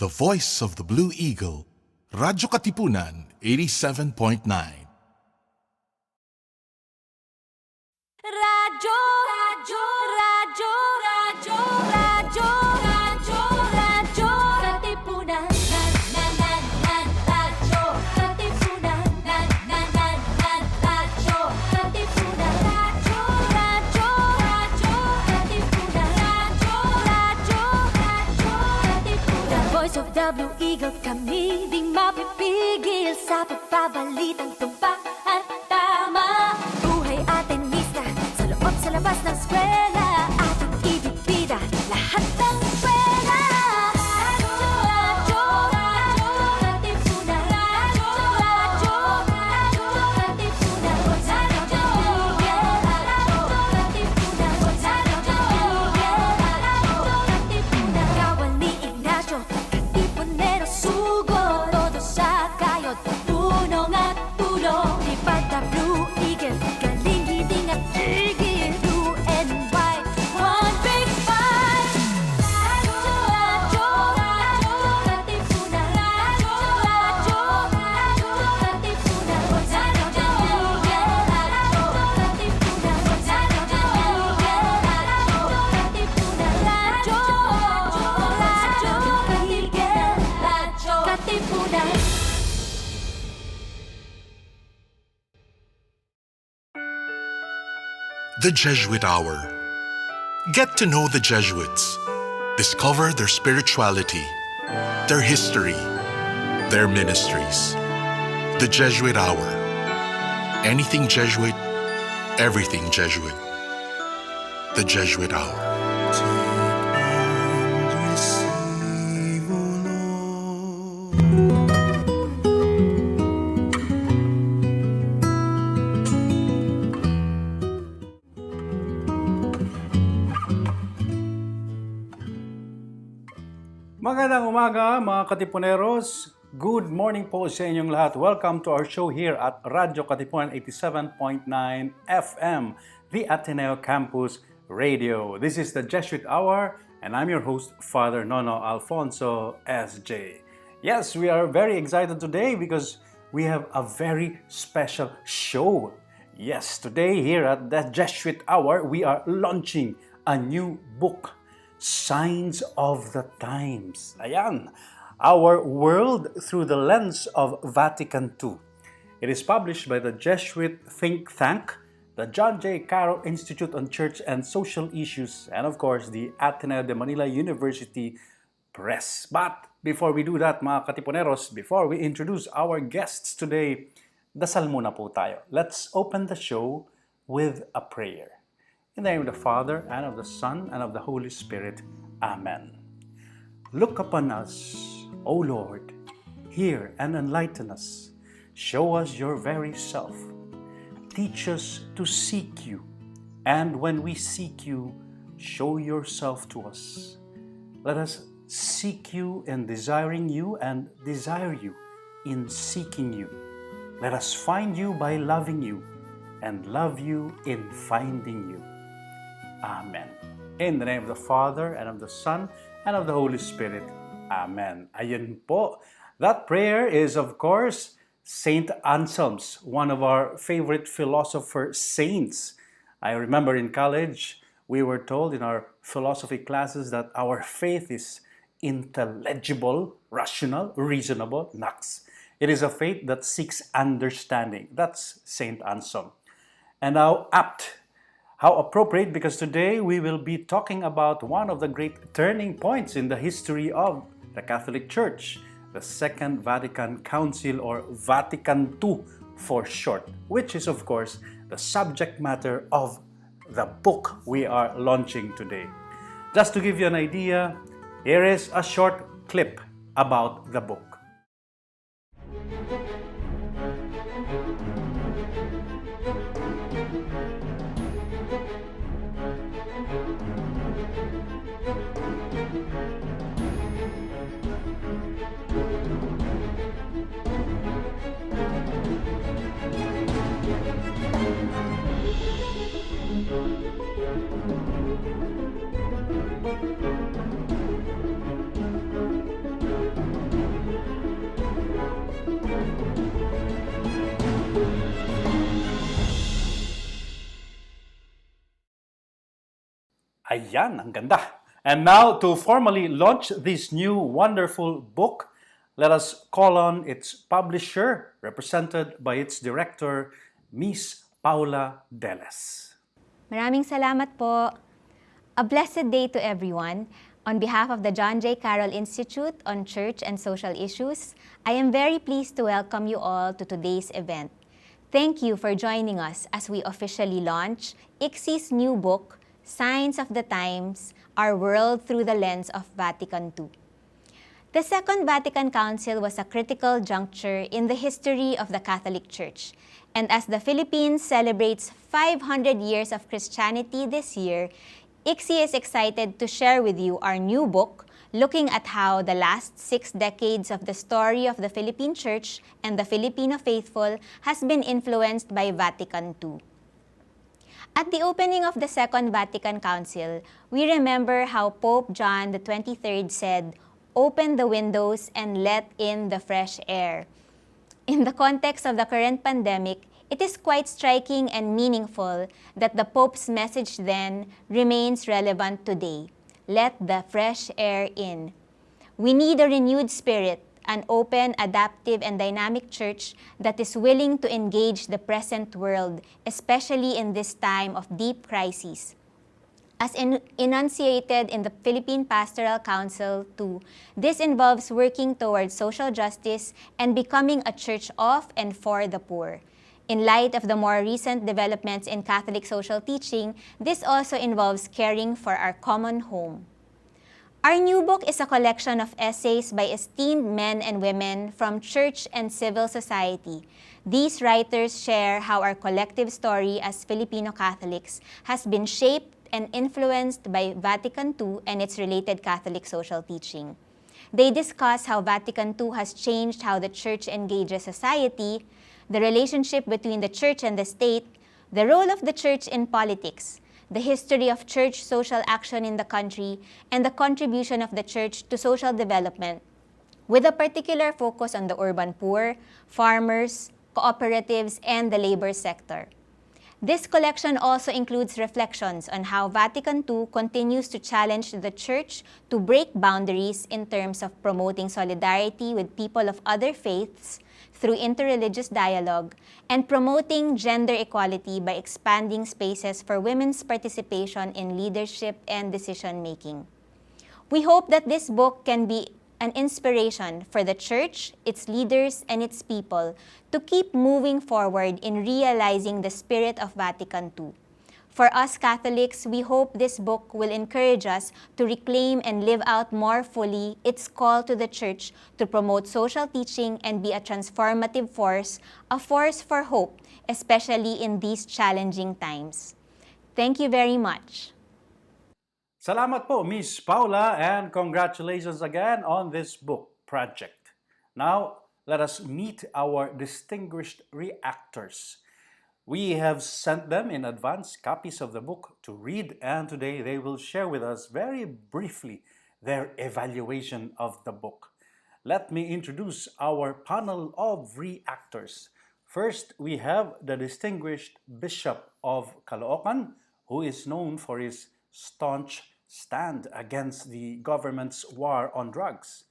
the voice of the Blue Eagle, Radyo Katipunan 87.9. Radyo, radyo, radyo, radyo, radyo, radyo, radyo, Katipunan, radyo, Katipunan, radyo, Katipunan, radyo, radyo, radyo, Katipunan, radyo, Katipunan. The voice of the Blue Eagle, kami di mapipigil sa pagbabalitang tumpak at tama. Sa labas ng eskwela, ating ibibida lahat ng eskwela. Radyo, radyo, Katipunan. Radyo, radyo, radyo, Katipunan. Radyo, Katipunan. Radyo, Katipunan. Kawal ni Ignacio, Katipunero sugo. Todo sa kayod, tunong at tulong. Lipad na Blue Eagle, galing hiding at tigil. The Jesuit Hour. Get to know the Jesuits. Discover their spirituality, their history, their ministries. The Jesuit Hour. Anything Jesuit, everything Jesuit. The Jesuit Hour. Magandang umaga mga Katipuneros. Good morning po sa inyong lahat. Welcome to our show here at Radyo Katipunan 87.9 FM, the Ateneo Campus Radio. This is the Jesuit Hour and I'm your host, Father Nono Alfonso, SJ. Yes, we are very excited today because we have a very special show. Yes, today here at the Jesuit Hour, we are launching a new book. Signs of the Times. Ayan, Our World Through the Lens of Vatican II. It is published by the Jesuit think tank, the John J. Carroll Institute on Church and Social Issues, and of course, the Ateneo de Manila University Press. But before we do that, mga Katipuneros, before we introduce our guests today, dasal muna po tayo. Let's open the show with a prayer. In the name of the Father, and of the Son, and of the Holy Spirit. Amen. Look upon us, O Lord. Hear and enlighten us. Show us your very self. Teach us to seek you. And when we seek you, show yourself to us. Let us seek you in desiring you and desire you in seeking you. Let us find you by loving you and love you in finding you. Amen. In the name of the Father, and of the Son, and of the Holy Spirit. Amen. Ayun po. That prayer is, of course, Saint Anselm's, one of our favorite philosopher saints. I remember in college, we were told in our philosophy classes that our faith is intelligible, rational, reasonable, nux. It is a faith that seeks understanding. That's Saint Anselm. And how apt, how appropriate, because today we will be talking about one of the great turning points in the history of the Catholic Church, the Second Vatican Council, or Vatican II for short, which is of course the subject matter of the book we are launching today. Just to give you an idea, here is a short clip about the book. Ayan, ang ganda. And now, to formally launch this new wonderful book, let us call on its publisher, represented by its director, Miss Paola Deles. Maraming salamat po. A blessed day to everyone. On behalf of the John J. Carroll Institute on Church and Social Issues, I am very pleased to welcome you all to today's event. Thank you for joining us as we officially launch ICSI's new book, Signs of the Times, Our World Through the Lens of Vatican II. The Second Vatican Council was a critical juncture in the history of the Catholic Church. And as the Philippines celebrates 500 years of Christianity this year, ICSI is excited to share with you our new book, looking at how the last 6 decades of the story of the Philippine Church and the Filipino faithful has been influenced by Vatican II. At the opening of the Second Vatican Council, we remember how Pope John the 23rd said, "Open the windows and let in the fresh air." In the context of the current pandemic, it is quite striking and meaningful that the Pope's message then remains relevant today. Let the fresh air in. We need a renewed spirit, an open, adaptive, and dynamic church that is willing to engage the present world, especially in this time of deep crisis. As enunciated in the Philippine Pastoral Council 2, this involves working towards social justice and becoming a church of and for the poor. In light of the more recent developments in Catholic social teaching, this also involves caring for our common home. Our new book is a collection of essays by esteemed men and women from church and civil society. These writers share how our collective story as Filipino Catholics has been shaped and influenced by Vatican II and its related Catholic social teaching. They discuss how Vatican II has changed how the Church engages society, the relationship between the Church and the state, the role of the Church in politics, the history of Church social action in the country, and the contribution of the Church to social development, with a particular focus on the urban poor, farmers, cooperatives, and the labor sector. This collection also includes reflections on how Vatican II continues to challenge the Church to break boundaries in terms of promoting solidarity with people of other faiths through interreligious dialogue and promoting gender equality by expanding spaces for women's participation in leadership and decision-making. We hope that this book can be an inspiration for the Church, its leaders, and its people to keep moving forward in realizing the spirit of Vatican II. For us Catholics, we hope this book will encourage us to reclaim and live out more fully its call to the Church to promote social teaching and be a transformative force, a force for hope, especially in these challenging times. Thank you very much. Salamat po, Miss Paula, and congratulations again on this book project. Now, let us meet our distinguished reactors. We have sent them in advance copies of the book to read, and today they will share with us very briefly their evaluation of the book. Let me introduce our panel of reactors. First, we have the distinguished Bishop of Kalookan, who is known for his staunch stand against the government's war on drugs.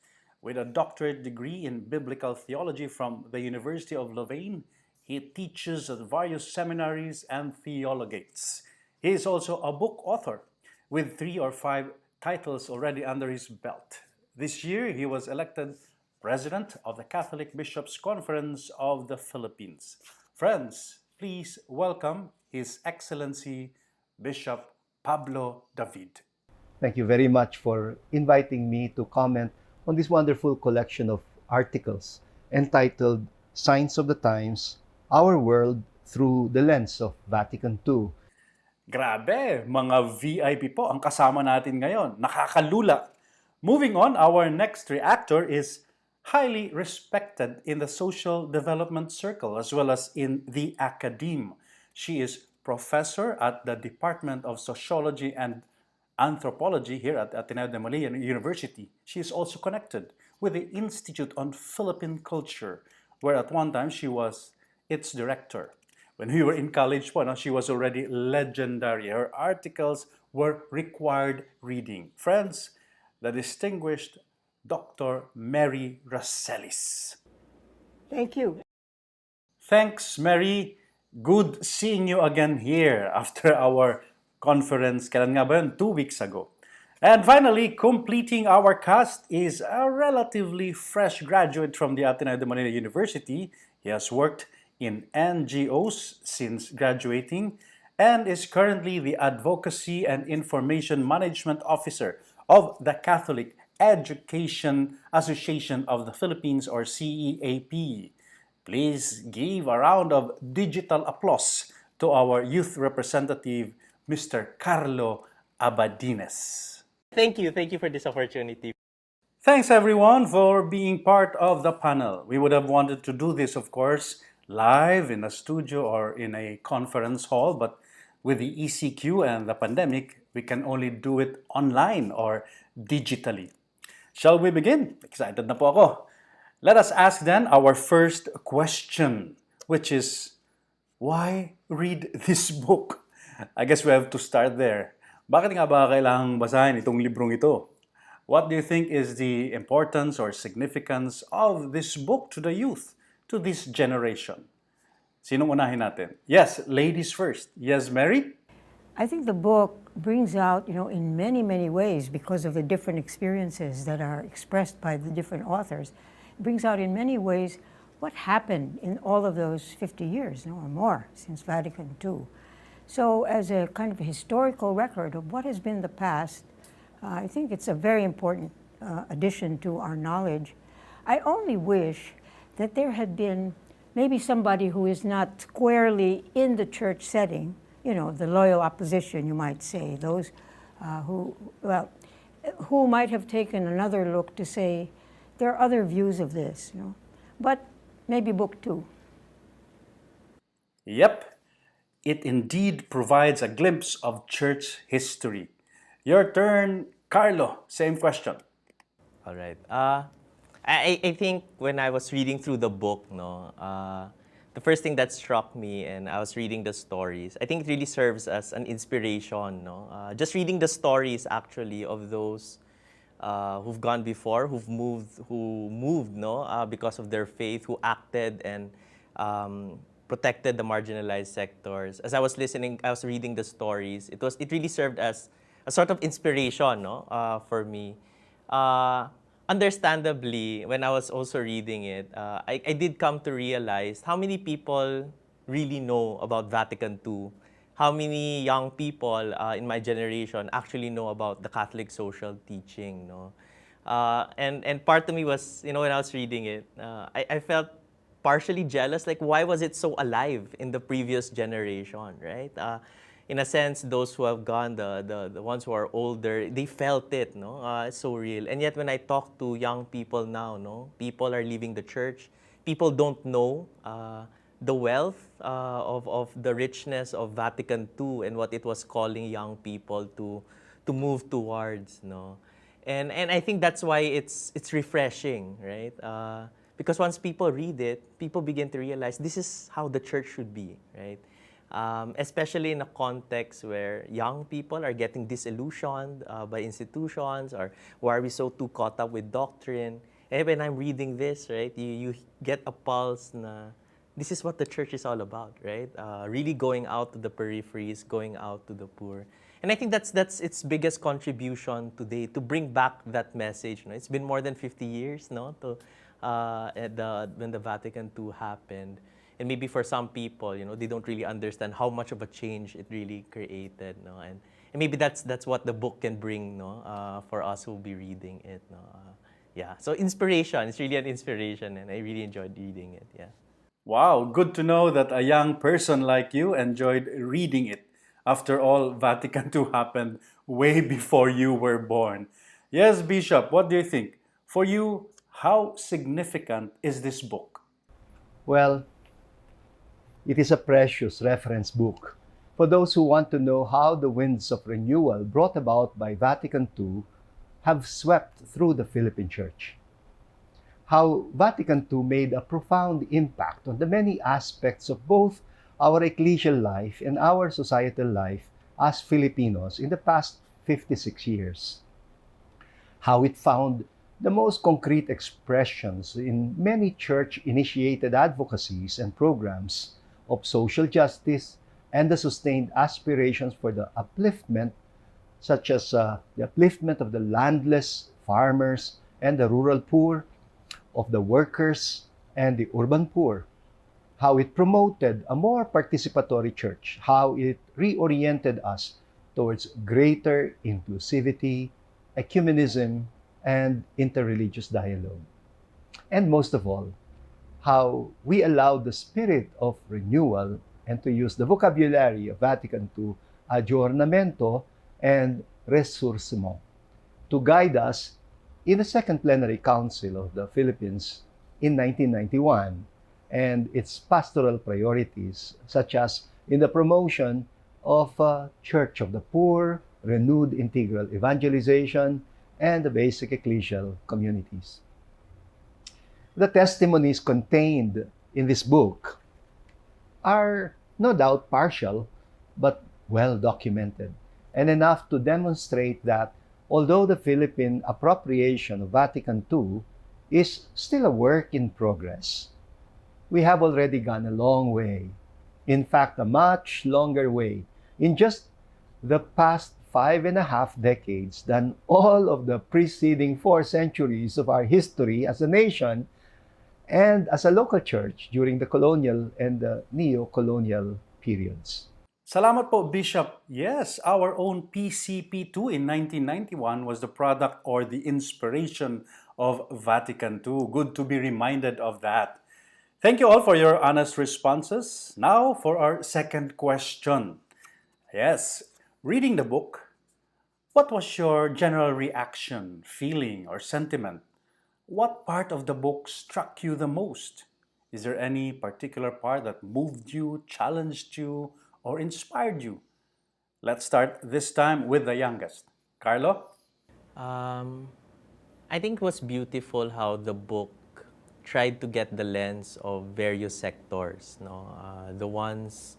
With a doctorate degree in biblical theology from the University of Louvain, he teaches at various seminaries and theologates. He is also a book author with 3 or 5 titles already under his belt. This year, he was elected President of the Catholic Bishops' Conference of the Philippines. Friends, please welcome His Excellency Bishop Pablo David. Thank you very much for inviting me to comment on this wonderful collection of articles entitled Signs of the Times, Our World Through the Lens of Vatican II. Grabe, mga VIP po ang kasama natin ngayon. Nakakalula. Moving on, our next reactor is highly respected in the social development circle as well as in the academe. She is professor at the Department of Sociology and Anthropology here at Ateneo de Manila University. She is also connected with the Institute on Philippine Culture, where at one time she was its director. When we were in college po, no, she was already legendary. Her articles were required reading. Friends, the distinguished Dr. Mary Racelis. Thank you. Thanks, Mary. Good seeing you again here after our conference. Kailan nga ba yun? 2 weeks ago. And finally, completing our cast is a relatively fresh graduate from the Ateneo de Manila University. He has worked in NGOs since graduating and is currently the Advocacy and Information Management Officer of the Catholic Education Association of the Philippines, or CEAP. Please give a round of digital applause to our youth representative, Mr. Karlo Abadines. Thank you for this opportunity. Thanks everyone for being part of the panel. We would have wanted to do this, of course, live in a studio or in a conference hall, but with the ECQ and the pandemic, we can only do it online or digitally. Shall we begin? Excited na po ako. Let us ask then our first question, which is, why read this book? I guess we have to start there. Bakit nga ba kailangang basahin itong librong ito? What do you think is the importance or significance of this book to the youth, to this generation? Sinong unahin natin? Yes, ladies first. Yes, Mary? I think the book brings out, in many, many ways, because of the different experiences that are expressed by the different authors, it brings out in many ways what happened in all of those 50 years, or more, since Vatican II. So as a kind of a historical record of what has been the past, I think it's a very important addition to our knowledge. I only wish that there had been maybe somebody who is not squarely in the church setting, the loyal opposition, you might say, those who might have taken another look to say, there are other views of this, but maybe book 2. Yep. It indeed provides a glimpse of church history. Your turn, Karlo. Same question. All right. I think when I was reading through the book, the first thing that struck me, and I was reading the stories, I think it really serves as an inspiration. Just reading the stories actually of those who've gone before, who moved, because of their faith, who acted and protected the marginalized sectors. As I was listening, I was reading the stories. It really served as a sort of inspiration, for me. Understandably, when I was also reading it, I did come to realize how many people really know about Vatican II. How many young people in my generation actually know about the Catholic social teaching, and part of me was, when I was reading it, I felt partially jealous, like why was it so alive in the previous generation, right? In a sense, those who have gone, the ones who are older, they felt it, it's so real. And yet when I talk to young people now, people are leaving the church. People don't know the wealth of the richness of Vatican II and what it was calling young people to move towards, And I think that's why it's refreshing, right? Because once people read it, people begin to realize this is how the church should be, right? Especially in a context where young people are getting disillusioned by institutions, or why are we so too caught up with doctrine? And when I'm reading this, right, you get a pulse na this is what the church is all about, right? Really going out to the peripheries, going out to the poor. And I think that's its biggest contribution today, to bring back that message. It's been more than 50 years, when the Vatican II happened. And maybe for some people, they don't really understand how much of a change it really created, And maybe that's what the book can bring, for us who'll be reading it, Yeah. So inspiration, it's really an inspiration, and I really enjoyed reading it. Yeah. Wow, good to know that a young person like you enjoyed reading it. After all, Vatican II happened way before you were born. Yes, Bishop, what do you think? For you, how significant is this book? Well, it is a precious reference book for those who want to know how the winds of renewal brought about by Vatican II have swept through the Philippine Church. How Vatican II made a profound impact on the many aspects of both our ecclesial life and our societal life as Filipinos in the past 56 years. How it found the most concrete expressions in many church-initiated advocacies and programs of social justice and the sustained aspirations for the upliftment, such as the upliftment of the landless farmers and the rural poor, of the workers and the urban poor. How it promoted a more participatory church, how it reoriented us towards greater inclusivity, ecumenism, and interreligious dialogue. And most of all, how we allowed the spirit of renewal, and to use the vocabulary of Vatican II, aggiornamento and resurcimo, to guide us in the Second Plenary Council of the Philippines in 1991 and its pastoral priorities, such as in the promotion of Church of the Poor, renewed integral evangelization, and the basic ecclesial communities. The testimonies contained in this book are no doubt partial, but well documented, and enough to demonstrate that although the Philippine appropriation of Vatican II is still a work in progress, we have already gone a long way. In fact, a much longer way in just the past 5.5 decades than all of the preceding 4 centuries of our history as a nation and as a local church during the colonial and the neo-colonial periods. Salamat po, Bishop. Yes, our own PCP2 in 1991 was the product or the inspiration of Vatican II. Good to be reminded of that. Thank you all for your honest responses. Now for our second question. Yes, reading the book, what was your general reaction, feeling, or sentiment? What part of the book struck you the most? Is there any particular part that moved you, challenged you, or inspired you? Let's start this time with the youngest. Karlo? I think it was beautiful how the book tried to get the lens of various sectors, no? The ones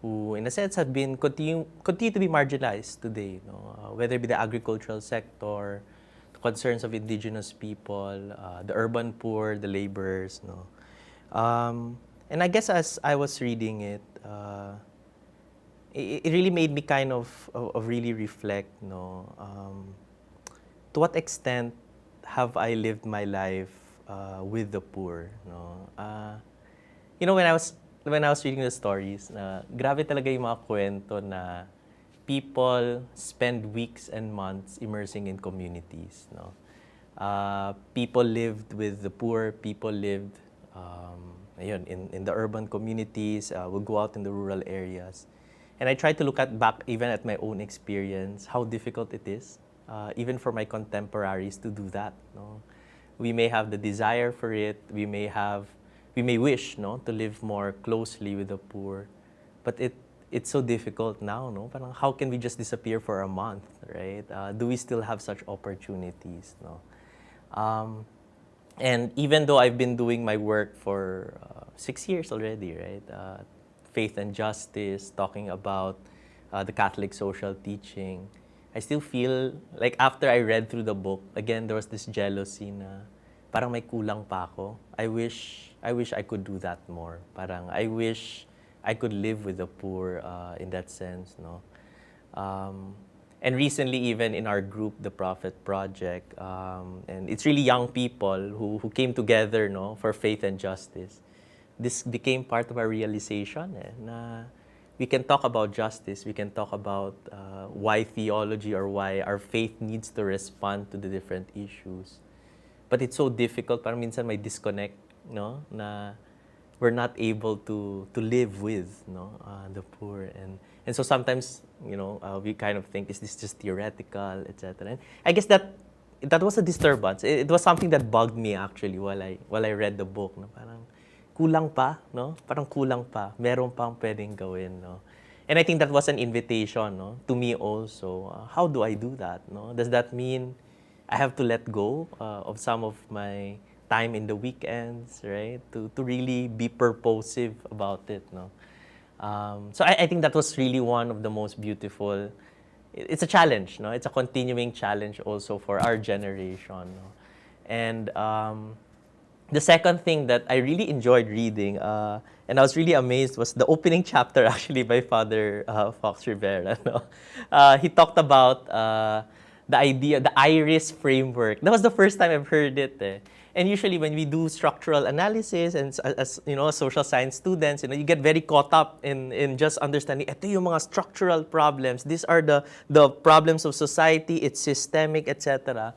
who, in a sense, have been continue to be marginalized today, no? Whether it be the agricultural sector, the concerns of indigenous people, the urban poor, the laborers, no? And I guess as I was reading it, it really made me kind of really reflect, no? To what extent have I lived my life with the poor, no? You know, when I was reading the stories, grabe talaga yung mga kwento na people spend weeks and months immersing in communities, no? People lived with the poor, people lived ayun, in the urban communities, would go out in the rural areas. And I try to look back even at my own experience, how difficult it is, even for my contemporaries to do that, no? We may have the desire for it, we may wish, no, to live more closely with the poor, but it's so difficult now, no? Parang how can we just disappear for a month, right? Do we still have such opportunities, no? And even though I've been doing my work for 6 years already, right? Faith and justice, talking about the Catholic social teaching, I still feel like after I read through the book, again, there was this jealousy na parang may kulang pa ako. I wish I could do that more. Parang I wish I could live with the poor in that sense, no? And recently, even in our group, the Prophet Project, and it's really young people who came together, no, for faith and justice. This became part of our realization, na we can talk about justice, we can talk about why theology or why our faith needs to respond to the different issues. But it's so difficult, parang minsan may disconnect, no, na we're not able to live with, no, the poor. And so sometimes, you know, we kind of think, is this just theoretical, etc. And I guess that was a disturbance. It was something that bugged me actually while I read the book, no, parang kulang pa, no? Parang kulang pa. Meron pang pwedeng gawin, no? And I think that was an invitation, no, to me also. How do I do that, no? Does that mean I have to let go of some of my time in the weekends, right? To really be purposive about it, no? So I think that was really one of the most beautiful. It's a challenge, no? It's a continuing challenge also for our generation. No? And the second thing that I really enjoyed reading, and I was really amazed, was the opening chapter actually by Father Fox Rivera. No? He talked about the idea, the IRIS framework. That was the first time I've heard it. And usually when we do structural analysis, and as you know, social science students, you get very caught up in just understanding, ito yung mga structural problems. These are the problems of society, it's systemic, etc.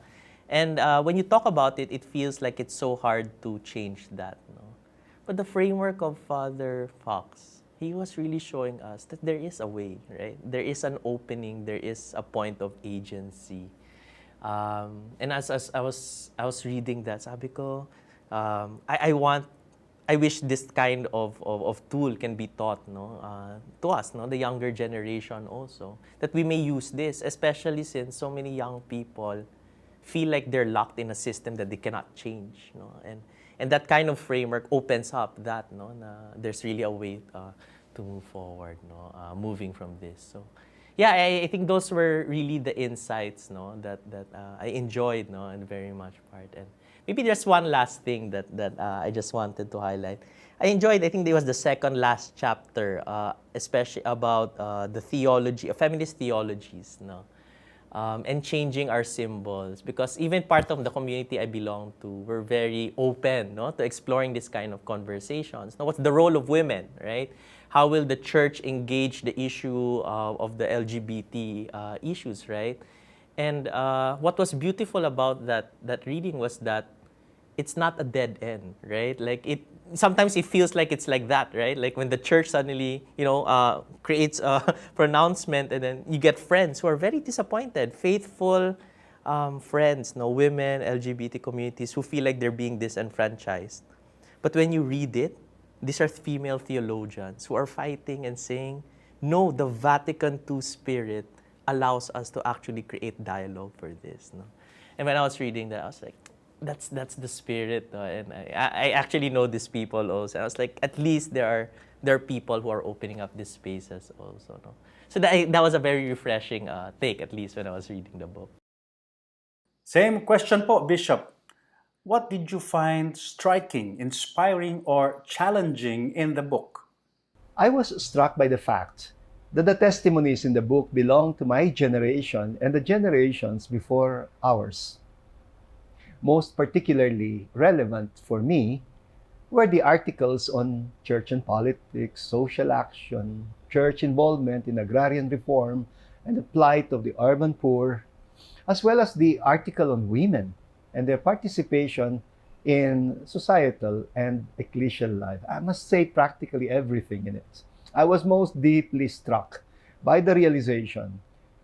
And when you talk about it, it feels like it's so hard to change that. No? But the framework of Father Fox, he was really showing us that there is a way, right? There is an opening, there is a point of agency. And as I was reading that, sabi ko, I wish this kind of tool can be taught, no, to us, no, the younger generation also, that we may use this, especially since so many young people feel like they're locked in a system that they cannot change, no, and that kind of framework opens up that, no, na there's really a way to move forward, no, moving from this. So. Yeah, I think those were really the insights, no, that I enjoyed, no, and very much part. And maybe there's one last thing that I just wanted to highlight. I think it was the second last chapter, especially about the theology, feminist theologies, no, and changing our symbols. Because even part of the community I belong to, we're very open, no, to exploring this kind of conversations. Now, what's the role of women, right? How will the church engage the issue of the LGBT issues, right? And what was beautiful about that reading was that it's not a dead end, right? Like sometimes it feels like it's like that, right? Like when the church suddenly, creates a pronouncement, and then you get friends who are very disappointed, faithful friends, no, women, LGBT communities who feel like they're being disenfranchised. But when you read it, these are female theologians who are fighting and saying, no, the Vatican II spirit allows us to actually create dialogue for this. No? And when I was reading that, I was like, that's the spirit. No? And I actually know these people also. I was like, at least there are people who are opening up these spaces also. No? So that was a very refreshing take, at least when I was reading the book. Same question po, Bishop. What did you find striking, inspiring, or challenging in the book? I was struck by the fact that the testimonies in the book belong to my generation and the generations before ours. Most particularly relevant for me were the articles on church and politics, social action, church involvement in agrarian reform, and the plight of the urban poor, as well as the article on women and their participation in societal and ecclesial life. I must say practically everything in it. I was most deeply struck by the realization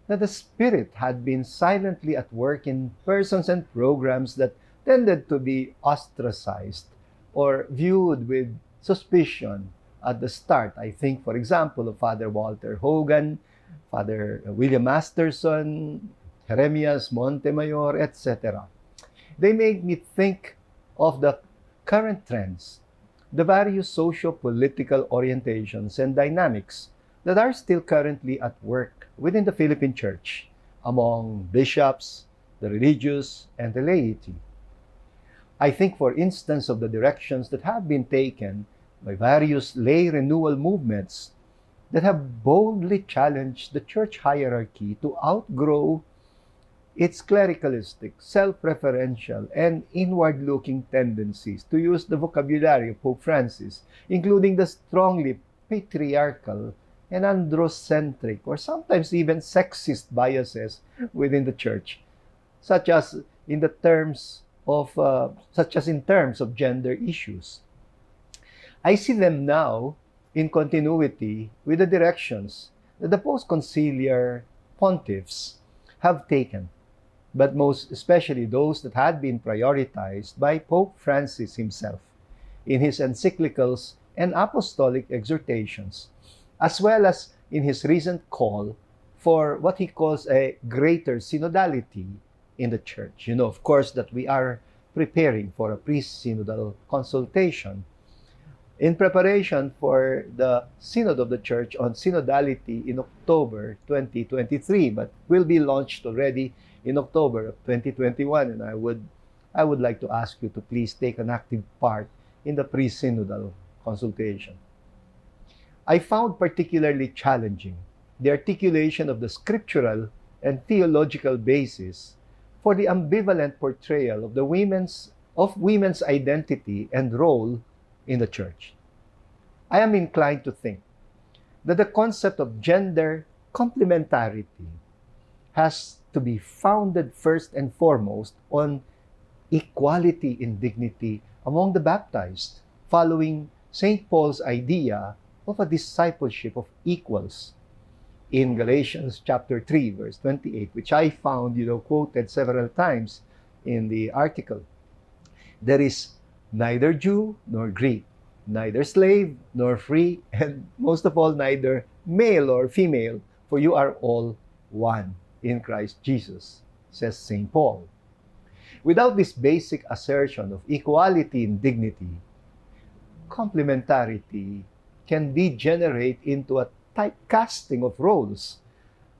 that the Spirit had been silently at work in persons and programs that tended to be ostracized or viewed with suspicion at the start. I think, for example, of Father Walter Hogan, Father William Masterson, Jeremias Montemayor, etc. They make me think of the current trends, the various socio-political orientations and dynamics that are still currently at work within the Philippine Church, among bishops, the religious, and the laity. I think, for instance, of the directions that have been taken by various lay renewal movements that have boldly challenged the church hierarchy to outgrow its clericalistic, self-referential, and inward-looking tendencies, to use the vocabulary of Pope Francis, including the strongly patriarchal and androcentric, or sometimes even sexist biases within the church, such as in terms of gender issues. I see them now in continuity with the directions that the post-conciliar pontiffs have taken, but most especially those that had been prioritized by Pope Francis himself in his encyclicals and apostolic exhortations, as well as in his recent call for what he calls a greater synodality in the church. You know, of course, that we are preparing for a pre-synodal consultation. in preparation for the Synod of the Church on Synodality in October 2023, but will be launched already in October of 2021, and I would like to ask you to please take an active part in the pre-synodal consultation. I found particularly challenging the articulation of the scriptural and theological basis for the ambivalent portrayal of women's identity and role in the church. I am inclined to think that the concept of gender complementarity has to be founded first and foremost on equality in dignity among the baptized, following St. Paul's idea of a discipleship of equals in Galatians chapter 3, verse 28, which I found, quoted several times in the article. There is neither Jew nor Greek, neither slave nor free, and most of all, neither male or female, for you are all one in Christ Jesus, says St. Paul. Without this basic assertion of equality in dignity, complementarity can degenerate into a typecasting of roles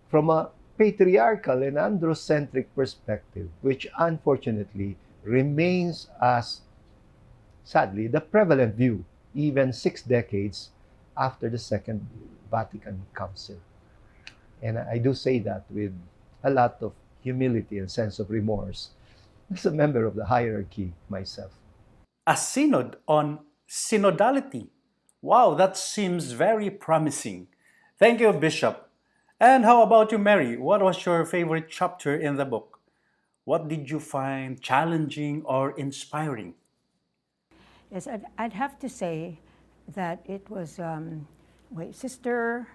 from a patriarchal and androcentric perspective, which unfortunately remains as, sadly, the prevalent view even 6 decades after the Second Vatican Council. And I do say that with a lot of humility and sense of remorse as a member of the hierarchy myself. A synod on synodality. Wow, that seems very promising. Thank you, Bishop. And how about you, Mary? What was your favorite chapter in the book? What did you find challenging or inspiring? Yes, I'd have to say that it was Sister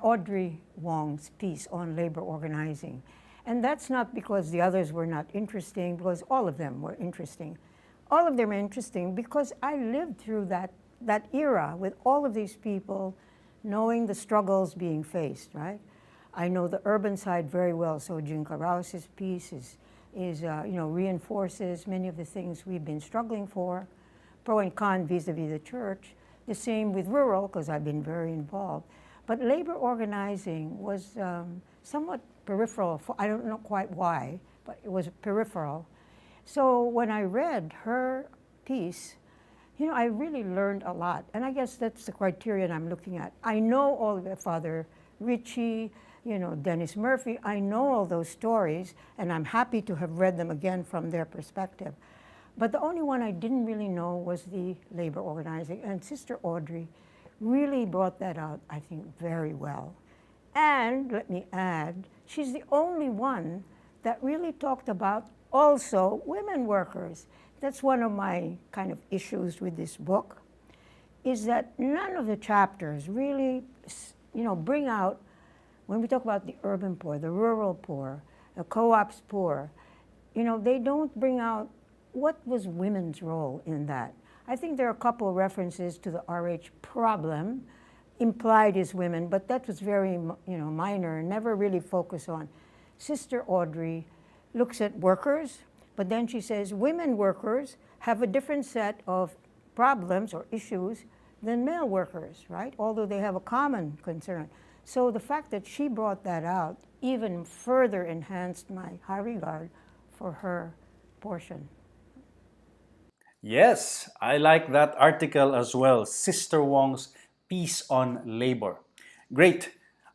Audrey Wong's piece on labor organizing. And that's not because the others were not interesting, because all of them were interesting. All of them are interesting because I lived through that era with all of these people knowing the struggles being faced, right? I know the urban side very well, so Jean Carouse's piece reinforces many of the things we've been struggling for, pro and con vis-a-vis the church. The same with rural, because I've been very involved. But labor organizing was somewhat peripheral, I don't know quite why, but it was peripheral. So when I read her piece, I really learned a lot. And I guess that's the criterion I'm looking at. I know all of Father Ritchie, Dennis Murphy, I know all those stories, and I'm happy to have read them again from their perspective. But the only one I didn't really know was the labor organizing. And Sister Audrey really brought that out, I think, very well. And let me add, she's the only one that really talked about also women workers. That's one of my kind of issues with this book, is that none of the chapters really, bring out, when we talk about the urban poor, the rural poor, the co-ops poor, they don't bring out what was women's role in that. I think there are a couple of references to the RH problem, implied as women, but that was very, minor, never really focused on. Sister Audrey looks at workers, but then she says women workers have a different set of problems or issues than male workers, right? Although they have a common concern. So the fact that she brought that out even further enhanced my high regard for her portion. Yes, I like that article as well, Sister Wong's piece on labor. Great.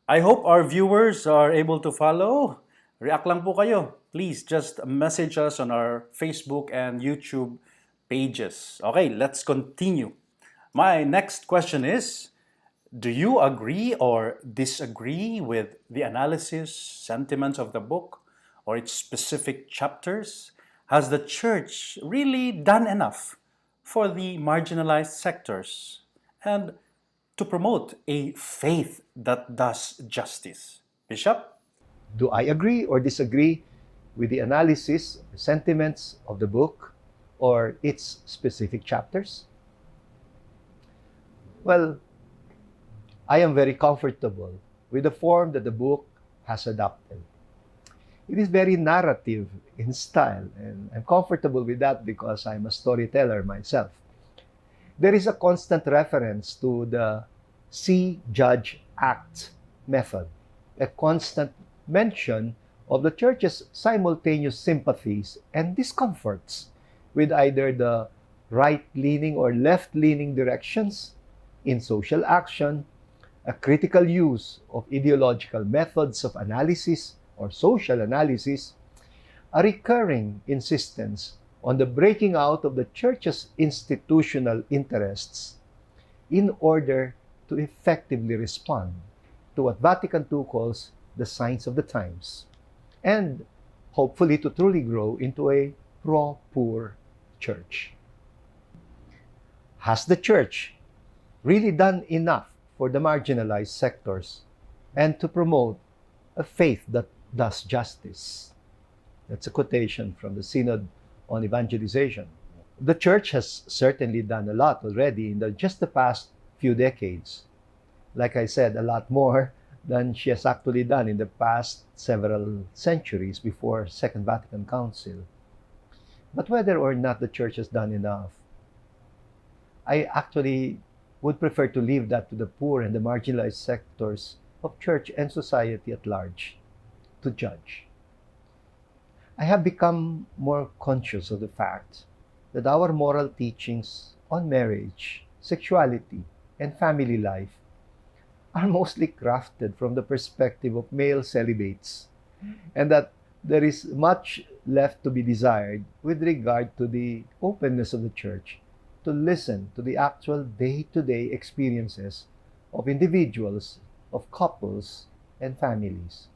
I hope our viewers are able to follow. React lang po kayo. Please just message us on our Facebook and YouTube pages. Okay, let's continue. My next question is, do you agree or disagree with the analysis, sentiments of the book, or its specific chapters? Has the church really done enough for the marginalized sectors and to promote a faith that does justice? Bishop? Do I agree or disagree with the analysis, sentiments of the book, or its specific chapters? Well, I am very comfortable with the form that the book has adopted. It is very narrative in style, and I'm comfortable with that because I'm a storyteller myself. there is a constant reference to the see, judge, act method, a constant mention of the church's simultaneous sympathies and discomforts with either the right-leaning or left-leaning directions in social action, a critical use of ideological methods of analysis or social analysis, a recurring insistence on the breaking out of the church's institutional interests in order to effectively respond to what Vatican II calls the signs of the times, and hopefully to truly grow into a pro-poor church. Has the church really done enough for the marginalized sectors and to promote a faith that does justice? That's a quotation from the Synod on Evangelization. The church has certainly done a lot already in just the past few decades. Like I said, a lot more than she has actually done in the past several centuries before Second Vatican Council. But whether or not the church has done enough, I actually would prefer to leave that to the poor and the marginalized sectors of church and society at large to judge. I have become more conscious of the fact that our moral teachings on marriage, sexuality, and family life are mostly crafted from the perspective of male celibates, and that there is much left to be desired with regard to the openness of the church to listen to the actual day-to-day experiences of individuals, of couples, and families.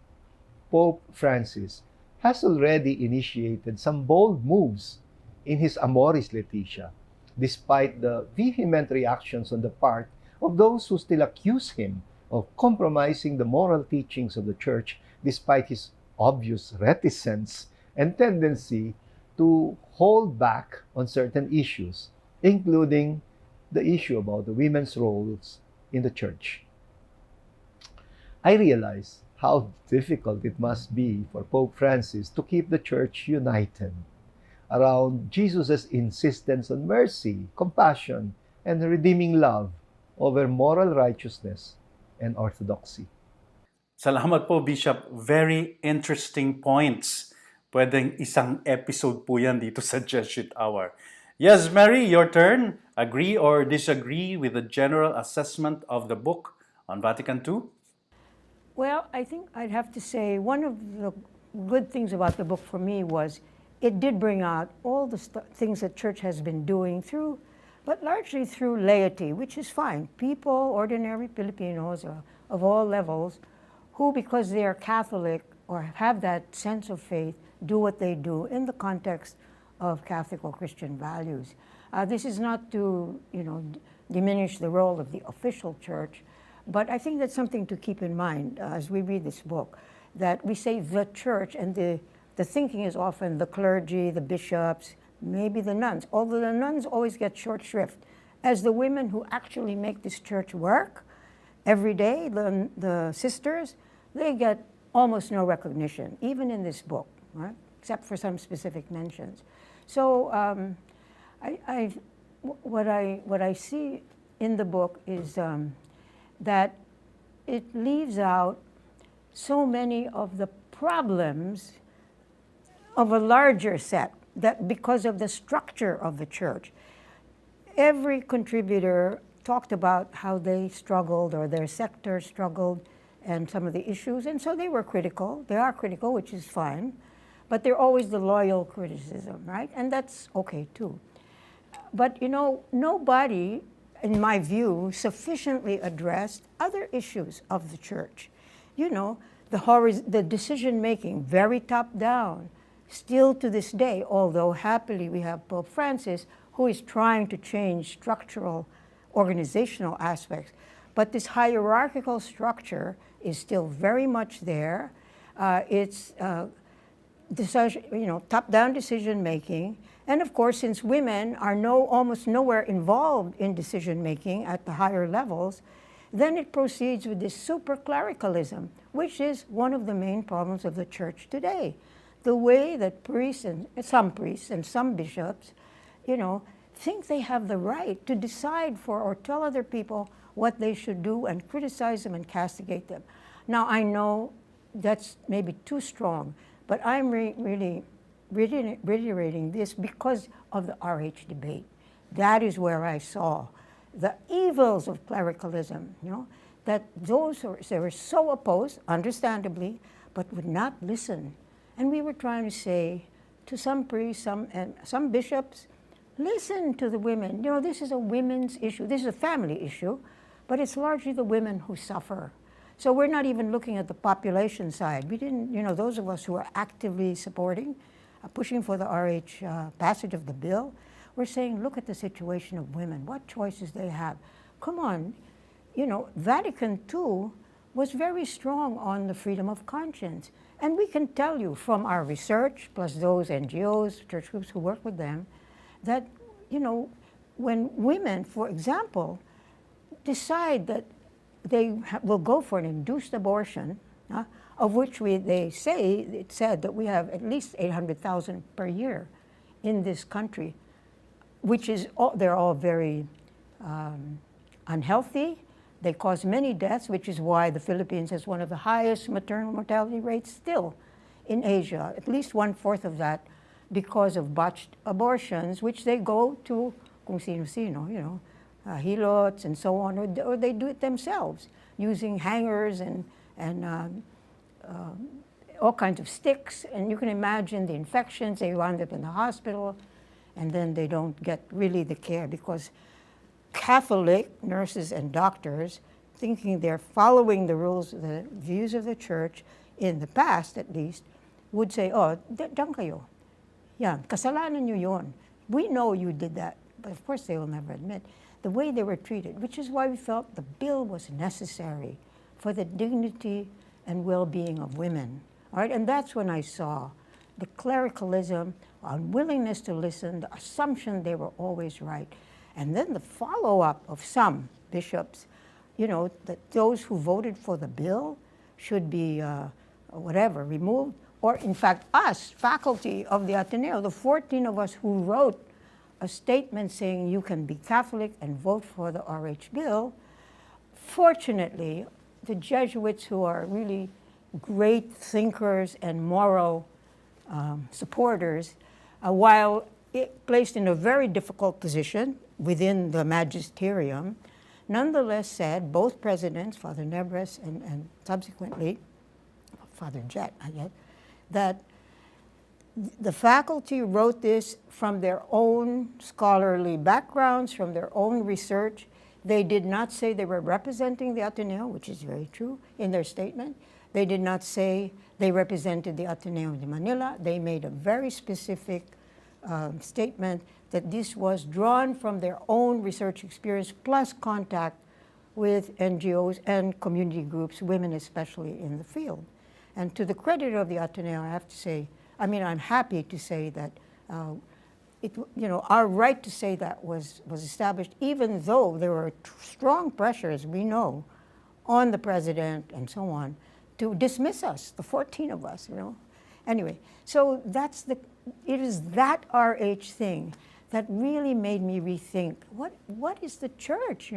Pope Francis has already initiated some bold moves in his Amoris Laetitia, despite the vehement reactions on the part of those who still accuse him of compromising the moral teachings of the Church, despite his obvious reticence and tendency to hold back on certain issues, including the issue about the women's roles in the Church. I realize how difficult it must be for Pope Francis to keep the Church united around Jesus' insistence on mercy, compassion, and redeeming love over moral righteousness and orthodoxy. Salamat po, Bishop. Very interesting points. Pwedeng isang episode po yan dito sa Jesuit Hour. Yes, Mary, your turn. Agree or disagree with the general assessment of the book on Vatican II? Well, I think I'd have to say one of the good things about the book for me was it did bring out all the things that church has been doing through, but largely through laity, which is fine. People, ordinary Filipinos of all levels, who, because they are Catholic or have that sense of faith, do what they do in the context of Catholic or Christian values. This is not to, diminish the role of the official church, but I think that's something to keep in mind as we read this book, that we say the church, and the thinking is often the clergy, the bishops, maybe the nuns, although the nuns always get short shrift. As the women who actually make this church work every day, the sisters, they get almost no recognition, even in this book, right? Except for some specific mentions. So what I see in the book is that it leaves out so many of the problems of a larger set, that because of the structure of the church. Every contributor talked about how they struggled or their sector struggled and some of the issues, and so they were critical. They are critical, which is fine, but they're always the loyal criticism, right? And that's okay too. But nobody, in my view, sufficiently addressed other issues of the church. The decision-making, very top-down, still to this day, although happily we have Pope Francis, who is trying to change structural, organizational aspects. But this hierarchical structure is still very much there. It's top-down decision-making. And of course, since women are almost nowhere involved in decision-making at the higher levels, then it proceeds with this super-clericalism, which is one of the main problems of the church today. The way that priests and some bishops, think they have the right to decide for or tell other people what they should do and criticize them and castigate them. Now, I know that's maybe too strong, but I'm really reiterating this because of the RH debate. That is where I saw the evils of clericalism, that those they were so opposed, understandably, but would not listen. And we were trying to say to some priests, some bishops, listen to the women. This is a women's issue. This is a family issue, but it's largely the women who suffer. So we're not even looking at the population side. We didn't, those of us who are actively supporting, pushing for the RH passage of the bill, we're saying, look at the situation of women, what choices they have. Come on, Vatican II was very strong on the freedom of conscience. And we can tell you from our research, plus those NGOs, church groups who work with them, that, when women, for example, decide that they will go for an induced abortion, of which it said that we have at least 800,000 per year in this country, which is, they're all very unhealthy. They cause many deaths, which is why the Philippines has one of the highest maternal mortality rates still in Asia, at least 1/4 of that because of botched abortions, which they go to kung sino-sino, helots and so on, or they do it themselves using hangers and all kinds of sticks. And you can imagine the infections, they wind up in the hospital, and then they don't get really the care because Catholic nurses and doctors, thinking they're following the rules, the views of the church, in the past at least, would say, oh, diyan kayo. Yeah, kasalanan nyo yun. We know you did that. But of course they will never admit the way they were treated, which is why we felt the bill was necessary for the dignity and well-being of women. All right, and that's when I saw the clericalism, unwillingness to listen, the assumption they were always right. And then the follow-up of some bishops, that those who voted for the bill should be, removed. Or in fact, us, faculty of the Ateneo, the 14 of us who wrote a statement saying you can be Catholic and vote for the RH bill, fortunately, the Jesuits, who are really great thinkers and moral supporters, while placed in a very difficult position within the magisterium, nonetheless said, both presidents, Father Nebres and subsequently Father Jet, that the faculty wrote this from their own scholarly backgrounds, from their own research. They did not say they were representing the Ateneo, which is very true in their statement. They did not say they represented the Ateneo de Manila. They made a very specific statement that this was drawn from their own research experience plus contact with NGOs and community groups, women especially in the field. And to the credit of the Ateneo, I have to say, I'm happy to say that our right to say that was established, even though there were strong pressures, we know, on the president and so on, to dismiss us, the 14 of us, Anyway, so it is that RH thing that really made me rethink, what is the church,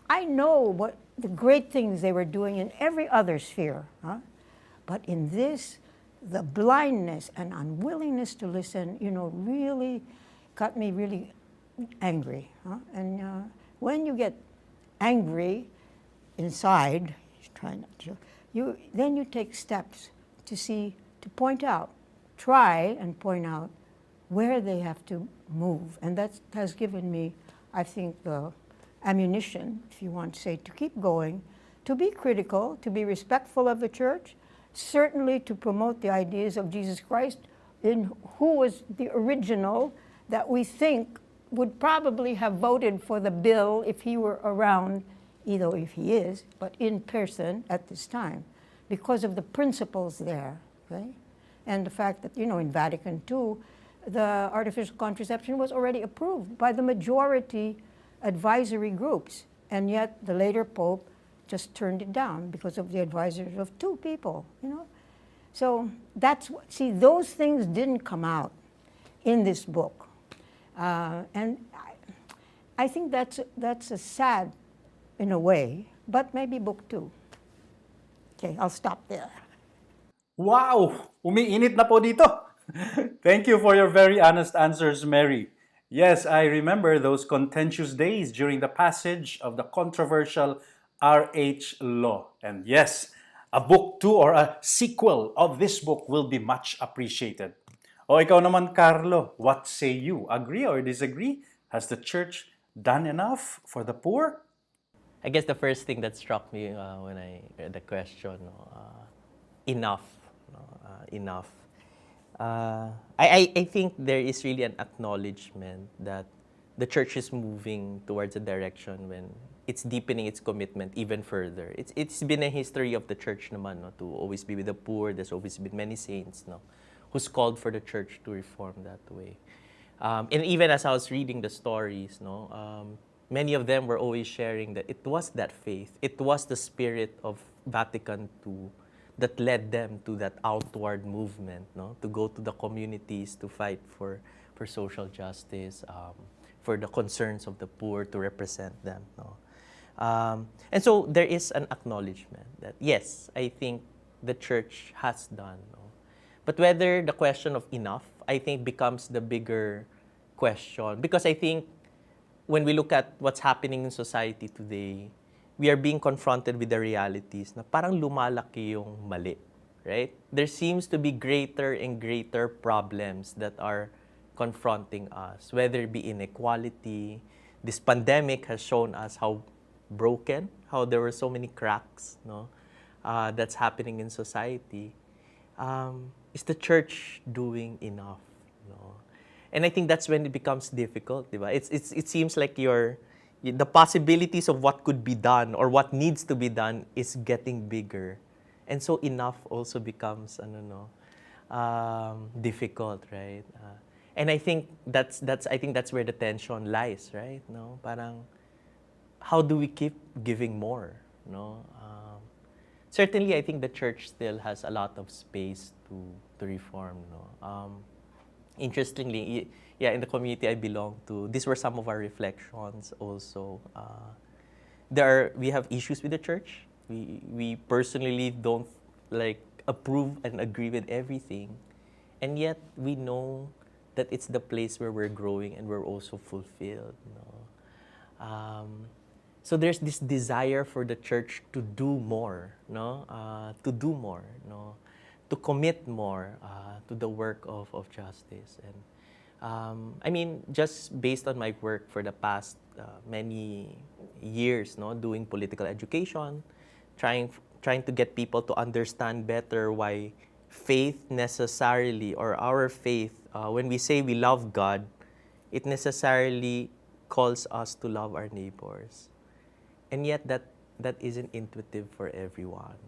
I know what the great things they were doing in every other sphere, but in this, the blindness and unwillingness to listen, really got me really angry. And when you get angry inside, try not to, then you take steps to point out, try and point out where they have to move. And that has given me, I think, the ammunition, if you want to say, to keep going, to be critical, to be respectful of the church, certainly to promote the ideas of Jesus Christ, who was the original that we think would probably have voted for the bill if he were around, either if he is, but in person at this time, because of the principles there, okay? And the fact that, in Vatican II, the artificial contraception was already approved by the majority advisory groups, and yet the later Pope just turned it down because of the advisory of 2 people, So those things didn't come out in this book. And I think that's a sad in a way, but maybe book 2. Okay, I'll stop there. Wow! Umiinit na po dito. Thank you for your very honest answers, Mary. Yes, I remember those contentious days during the passage of the controversial RH law. And yes, a book 2 or a sequel of this book will be much appreciated. O ikaw naman, Carlo, what say you? Agree or disagree? Has the church done enough for the poor? I guess the first thing that struck me when I read the question, enough, enough. I think there is really an acknowledgement that the church is moving towards a direction when it's deepening its commitment even further. It's been a history of the church naman, no, to always be with the poor. There's always been many saints, no, who's called for the church to reform that way. And even as I was reading the stories, no, many of them were always sharing that it was that faith, it was the spirit of Vatican II that led them to that outward movement, no, to go to the communities to fight for social justice, for the concerns of the poor, to represent them, no. And so there is an acknowledgement that yes, I think the church has done, no. But whether the question of enough, I think, becomes the bigger question, because I think when we look at what's happening in society today, we are being confronted with the realities na parang lumalaki yung mali, right? There seems to be greater and greater problems that are confronting us, whether it be inequality. This pandemic has shown us how broken, how there were so many cracks, no, that's happening in society. Is the church doing enough? No? And I think that's when it becomes difficult, diba? It seems like the possibilities of what could be done or what needs to be done is getting bigger. And so enough also becomes, difficult, right? And I think that's where the tension lies, right? No, parang how do we keep giving more? No, certainly I think the church still has a lot of space to reform. No, interestingly, yeah, in the community I belong to, these were some of our reflections. Also, we have issues with the church. We personally don't approve and agree with everything, and yet we know that it's the place where we're growing and we're also fulfilled. No? So there's this desire for the church to do more, no? To do more, no? To commit more to the work of justice. And I mean, just based on my work for the past many years, no, doing political education, trying to get people to understand better why faith necessarily, or our faith, when we say we love God, it necessarily calls us to love our neighbors. And yet that isn't intuitive for everyone.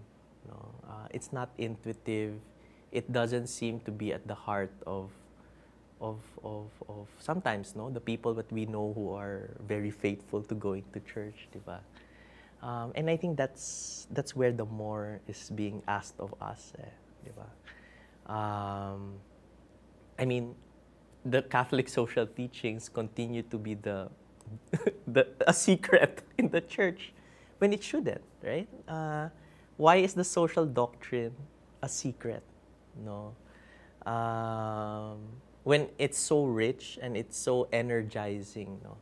No? It's not intuitive. It doesn't seem to be at the heart of sometimes, no, the people that we know who are very faithful to going to church, diba? And I think that's where the more is being asked of us, diba? I mean, the Catholic social teachings continue to be a secret in the church when it shouldn't, right? Why is the social doctrine a secret? No, when it's so rich and it's so energizing, no.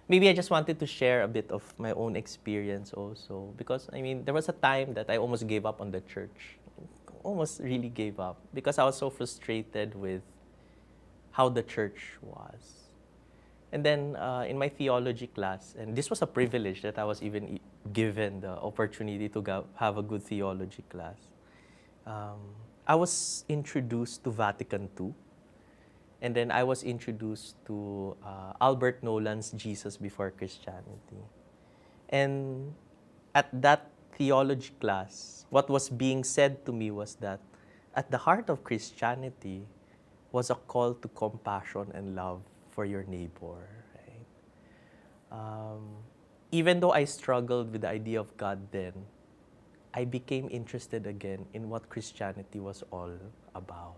Maybe I just wanted to share a bit of my own experience also, because I mean, there was a time that I almost gave up on the church, almost really gave up, because I was so frustrated with how the church was. And then in my theology class, and this was a privilege that I was even given the opportunity to have a good theology class, I was introduced to Vatican II. And then I was introduced to Albert Nolan's Jesus Before Christianity. And at that theology class, what was being said to me was that at the heart of Christianity was a call to compassion and love for your neighbor. Right? Even though I struggled with the idea of God then, I became interested again in what Christianity was all about.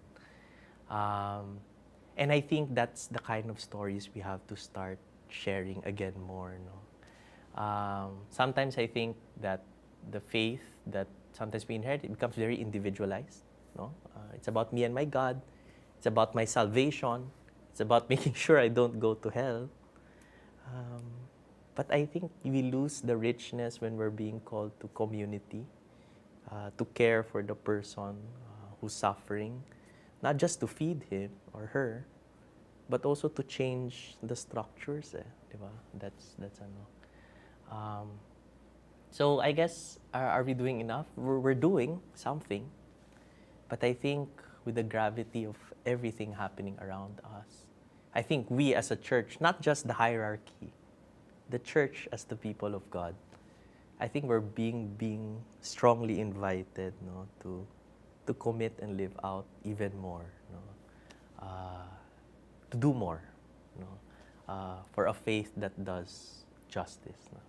And I think that's the kind of stories we have to start sharing again more. No? Sometimes I think that the faith that sometimes we inherit, it becomes very individualized. No? It's about me and my God. It's about my salvation. It's about making sure I don't go to hell. But I think we lose the richness when we're being called to community, to care for the person who's suffering, not just to feed him or her, but also to change the structures. Diba? That's ano. So I guess, are we doing enough? We're doing something, but I think with the gravity of everything happening around us, I think we as a church, not just the hierarchy, the church as the people of God, I think we're being strongly invited, no, to commit and live out even more, no, to do more, no, for a faith that does justice. No?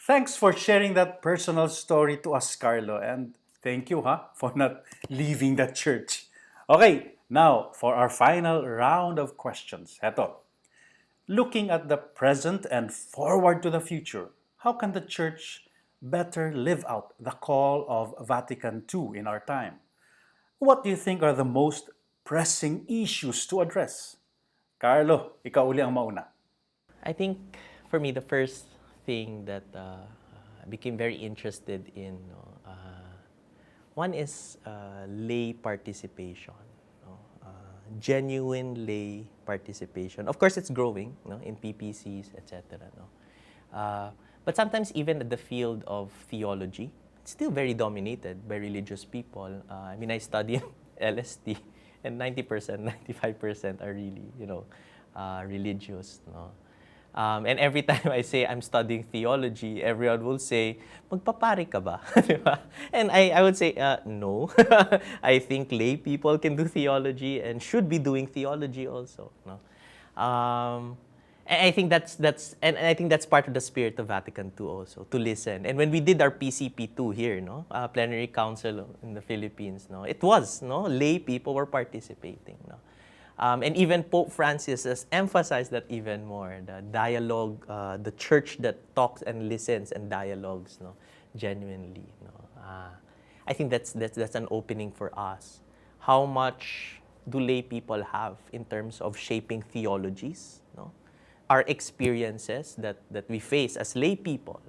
Thanks for sharing that personal story to us, Karlo, and thank you for not leaving the church. Okay, now for our final round of questions. Heto, looking at the present and forward to the future, how can the church better live out the call of Vatican II in our time? What do you think are the most pressing issues to address? Karlo, ikaw uli ang mauna. I think for me, the first thing that I became very interested in, one is lay participation, genuine lay participation. Of course, it's growing, in PPCs, etc. But sometimes even at the field of theology, it's still very dominated by religious people. I mean, I study LST, and 90%, 95% are really, religious. And every time I say I'm studying theology, everyone will say, magpapari ka ba? And I would say, no. I think lay people can do theology and should be doing theology also. No? And I think that's part of the spirit of Vatican II also, to listen. And when we did our PCP2 here, Plenary Council in the Philippines, it was, lay people were participating. And even Pope Francis has emphasized that even more, the dialogue, the church that talks and listens and dialogues, genuinely. I think that's an opening for us. How much do lay people have in terms of shaping theologies? Our experiences that we face as lay people,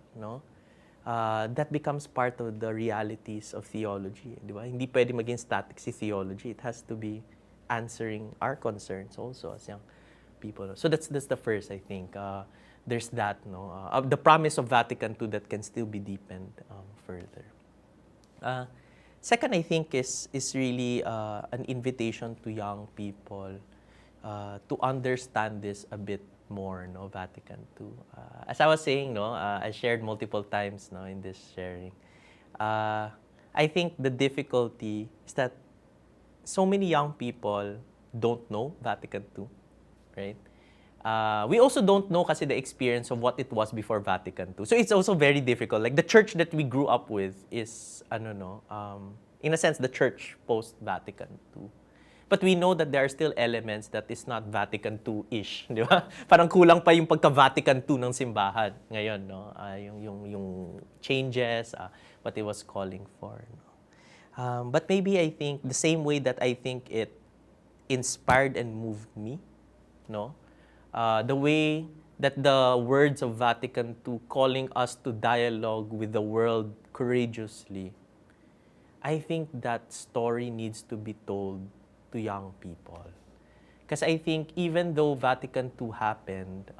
that becomes part of the realities of theology. Diba? Hindi pwede maging static si theology. It has to be answering our concerns also as young people. So that's the first, I think. There's that, the promise of Vatican II that can still be deepened further. Second, I think is really an invitation to young people to understand this a bit more, Vatican II. As I was saying, I shared multiple times, in this sharing. I think the difficulty is that so many young people don't know Vatican II, right? We also don't know kasi the experience of what it was before Vatican II. So it's also very difficult. Like the church that we grew up with is, in a sense, the church post-Vatican II. But we know that there are still elements that is not Vatican II-ish, di ba? Parang kulang pa yung pagka-Vatican II ng simbahan ngayon, yung changes, what it was calling for. But maybe I think the same way that I think it inspired and moved me, the way that the words of Vatican II calling us to dialogue with the world courageously, I think that story needs to be told to young people. Because I think even though Vatican II happened,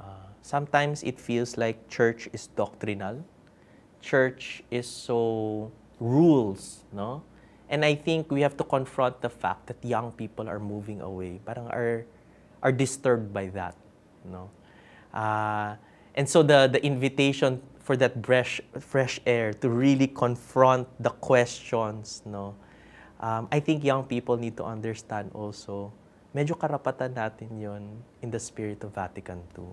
sometimes it feels like church is doctrinal. Church is so rules, And I think we have to confront the fact that young people are moving away, parang are disturbed by that, And so the invitation for that fresh air to really confront the questions, I think young people need to understand also, medyo karapatan natin yon in the spirit of Vatican II.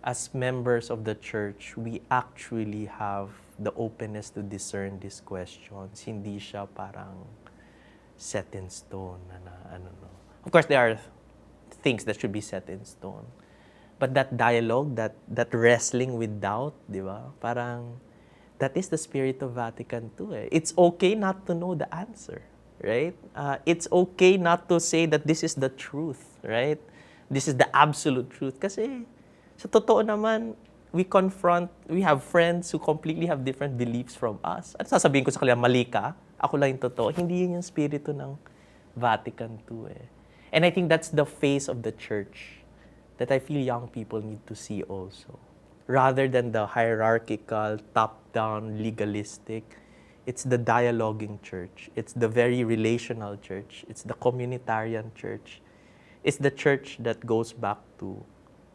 As members of the church, we actually have the openness to discern these questions. Hindi siya parang set in stone. Of course, there are things that should be set in stone. But that dialogue, that wrestling with doubt, di ba? Parang, that is the spirit of Vatican II. It's okay not to know the answer, right? It's okay not to say that this is the truth, right? This is the absolute truth. Kasi, sa totoo naman, we have friends who completely have different beliefs from us. At sasabihin ko sa kanila, mali ka, ako lang yung totoo. Hindi yun yung spirito ng Vatican II. And I think that's the face of the church that I feel young people need to see also. Rather than the hierarchical, top-down, legalistic, it's the dialoguing church. It's the very relational church. It's the communitarian church. It's the church that goes back to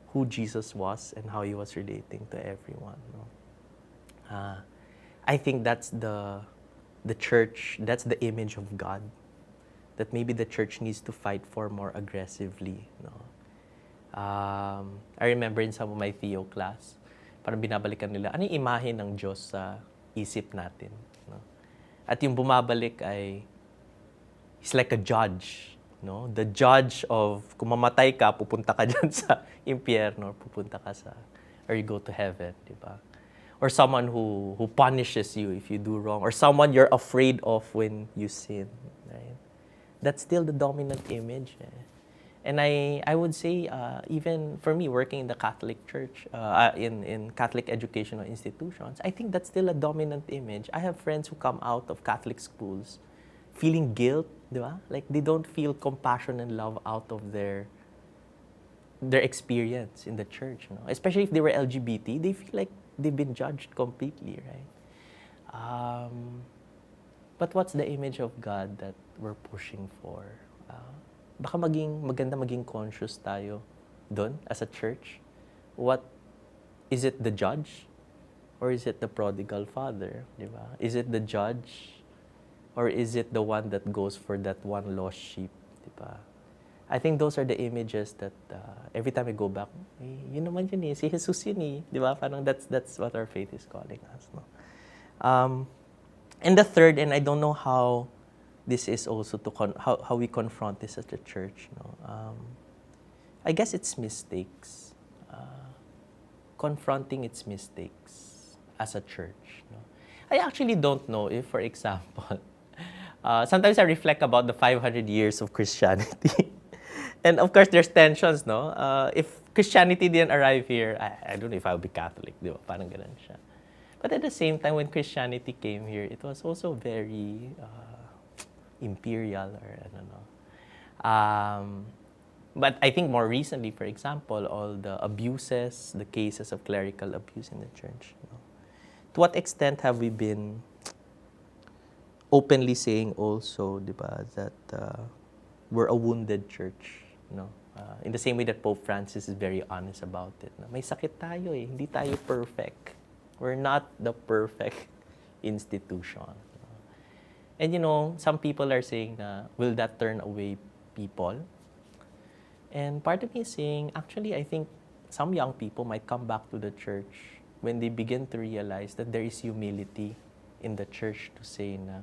who Jesus was and how he was relating to everyone. No? I think that's the church, that's the image of God that maybe the church needs to fight for more aggressively. No? I remember in some of my theo class, parang binabalikan nila, ano yung imahe ng Diyos sa isip natin? No? At yung bumabalik ay, he's like a judge. No? The judge of, kung mamatay ka, pupunta ka dyan sa impyerno, or pupunta ka or you go to heaven, di ba? Or someone who punishes you if you do wrong, or someone you're afraid of when you sin, right? That's still the dominant image. And I would say, even for me, working in the Catholic Church, in Catholic educational institutions, I think that's still a dominant image. I have friends who come out of Catholic schools feeling guilt, di ba? Like they don't feel compassion and love out of their experience in the church. You know? Especially if they were LGBT, they feel like they've been judged completely, right? But what's the image of God that we're pushing for? Baka maganda maging conscious tayo doon as a church. What is it, the judge or is it the prodigal father, di ba? Is it the judge or is it the one that goes for that one lost sheep, di ba? I think those are the images that every time I go back, yun naman yun si Jesus yun di ba? Parang that's what our faith is calling us, no? And the third, and I don't know how this is also how we confront this as a church. No? I guess it's mistakes. Confronting its mistakes as a church. No? I actually don't know if, for example, sometimes I reflect about the 500 years of Christianity. And of course, there's tensions, no? If Christianity didn't arrive here, I don't know if I would be Catholic. Di ba? Parang ganun siya. But at the same time, when Christianity came here, it was also very imperial, or I don't know. But I think more recently, for example, all the abuses, the cases of clerical abuse in the church. You know, to what extent have we been openly saying also, diba, that we're a wounded church? You know, in the same way that Pope Francis is very honest about it. No? May sakit tayo hindi tayo perfect. We're not the perfect institution. And you know, some people are saying will that turn away people? And part of me is saying, actually, I think some young people might come back to the church when they begin to realize that there is humility in the church to say na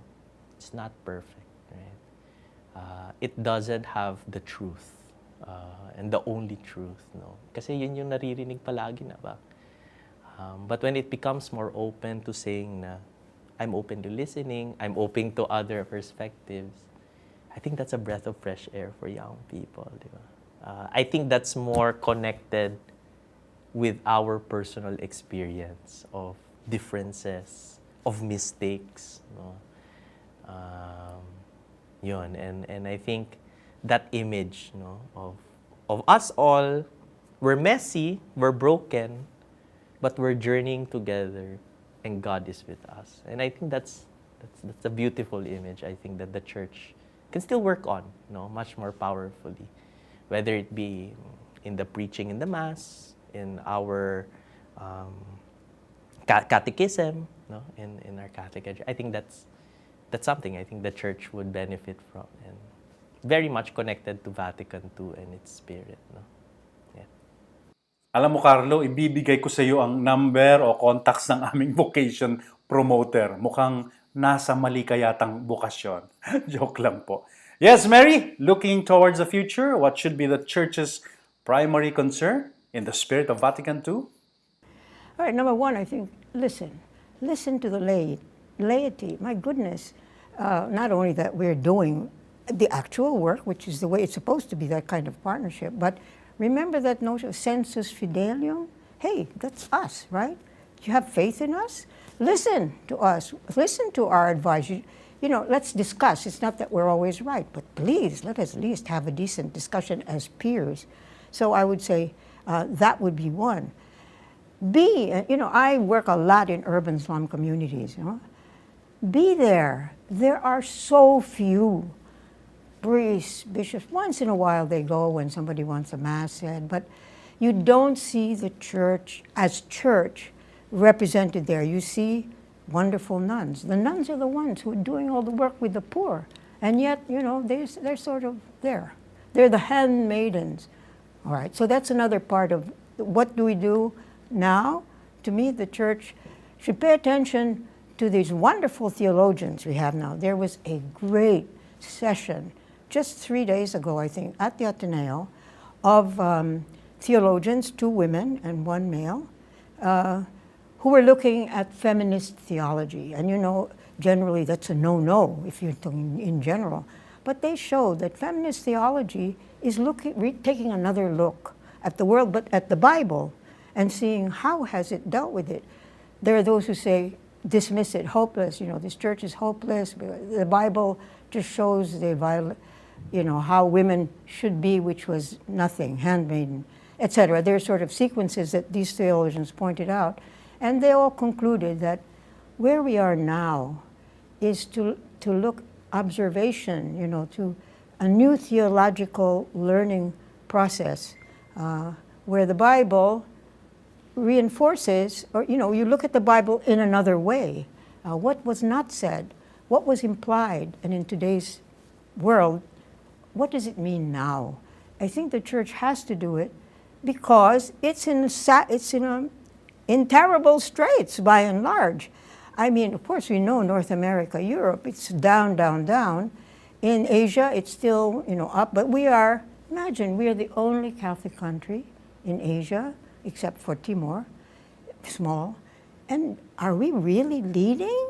it's not perfect. Right? It doesn't have the truth and the only truth. No? Kasi yun yung naririnig palagi na ba? But when it becomes more open to saying na I'm open to listening, I'm open to other perspectives, I think that's a breath of fresh air for young people. Di ba? I think that's more connected with our personal experience of differences, of mistakes. No? Yun. And I think that image, no, of us all, we're messy, we're broken, but we're journeying together and God is with us. And I think that's a beautiful image, I think, that the church can still work on, no, much more powerfully. Whether it be in the preaching in the Mass, in our catechism, no, in our Catholic education. I think that's something I think the church would benefit from, and very much connected to Vatican II and its spirit. No? Yeah. Alam mo, Karlo, ibibigay ko sa iyo ang number o contacts ng aming vocation promoter. Mukhang nasa mali ka yatang bukasyon. Joke lang po. Yes, Mary, looking towards the future, what should be the church's primary concern? in the spirit of Vatican II? All right, number one, I think, listen. Listen to the laity. My goodness, not only that we're doing the actual work, which is the way it's supposed to be, that kind of partnership, but remember that notion of sensus fidelium? Hey, that's us, right? You have faith in us? Listen to us. Listen to our advice. You know, let's discuss. It's not that we're always right, but please, let us at least have a decent discussion as peers. So I would say that would be one. B, you know, I work a lot in urban slum communities, you know. Be there. There are so few priests, bishops. Once in a while they go when somebody wants a mass said, but you don't see the church as church represented there. You see wonderful nuns. The nuns are the ones who are doing all the work with the poor. And yet, you know, they're sort of there. They're the handmaidens. All right, so that's another part of what do we do now? To me, the church should pay attention to these wonderful theologians we have now. There was a great session just 3 days ago, I think, at the Ateneo of theologians, 2 women and 1 male, who were looking at feminist theology. And you know, generally that's a no-no if you're talking in general. But they showed that feminist theology is taking another look at the world, but at the Bible, and seeing how has it dealt with it. There are those who say, dismiss it, hopeless. You know, this church is hopeless. The Bible just shows you know, how women should be, which was nothing, handmaiden, etc. There are sort of sequences that these theologians pointed out. And they all concluded that where we are now is to look observation, you know, to a new theological learning process where the Bible reinforces, or, you know, you look at the Bible in another way. What was not said, what was implied, and in today's world, what does it mean now? I think the church has to do it because it's in terrible straits by and large. I mean, of course, we know North America, Europe, it's down, down, down. In Asia, it's still, you know, up. But imagine, we are the only Catholic country in Asia, except for Timor, small. And are we really leading